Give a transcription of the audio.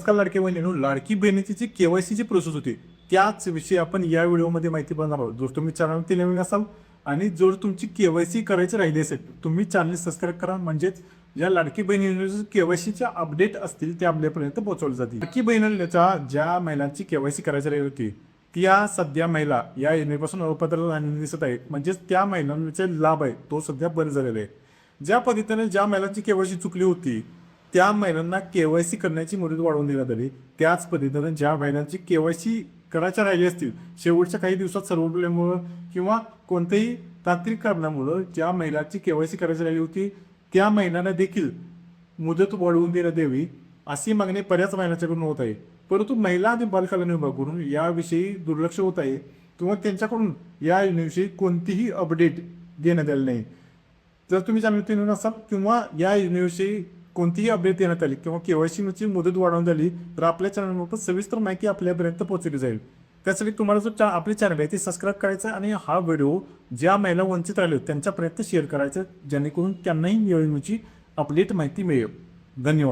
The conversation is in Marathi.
आजकाल लाडकी बहिणीनो लाडकी बहिणीची जी केवायसीची प्रोसेस होती त्याच विषयी आपण या व्हिडिओमध्ये माहिती बघणार आहोत. जर तुम्ही चॅनलवरती नवीन असाल आणि जर तुमची केवायसी करायची राहिली असेल तुम्ही चॅनल सबस्क्राईब करा, म्हणजेच ज्या लाडकी बहिणीच्या केवायसीच्या अपडेट असतील ते आपल्यापर्यंत पोहोचवले जातील. लाडकी बहिणीच्या ज्या महिलांची केवायसी करायची राहिली होती त्या सध्या महिला या योजनेपासून अपात्र झालेल्या दिसत आहेत. म्हणजेच त्या महिलांचे लाभ आहे तो सध्या बंद झालेला आहे. ज्या पद्धतीने ज्या महिलांची केवायसी चुकली होती त्या महिलांना केवायसी करण्याची मुदत वाढवून देण्यात आली. त्याच पद्धतीने ज्या महिलांची केवायसी करायच्या राहिली असतील शेवटच्या काही दिवसात सर्व्हरमुळे किंवा कोणत्याही तांत्रिक कारणामुळे ज्या महिलांची केवायसी करायची राहिली होती त्या महिलांना देखील मुदत वाढवून देण्यात यावी अशी मागणी बऱ्याच महिलांच्याकडून होत आहे. परंतु महिला आणि बालकल्याण विभागाकडून याविषयी दुर्लक्ष होत आहे किंवा त्यांच्याकडून या योजनेविषयी कोणतीही अपडेट देण्यात आली नाही. जर तुम्ही चॅनलवरती नवीन असाल किंवा या योजनेविषयी कोणतीही अपडेट देण्यात आली किंवा केवायसीची मुदत वाढवण्यात आली तर आपल्या चॅनलवर सविस्तर माहिती आपल्यापर्यंत पोहोचली जाईल. त्यासाठी तुम्हाला जो आपले चॅनल आहे ते सबस्क्राईब करायचं आणि हा व्हिडिओ ज्या महिला वंचित राहिले त्यांच्यापर्यंत शेअर करायचं जेणेकरून त्यांनाही योजनेची अपडेट माहिती मिळेल. धन्यवाद.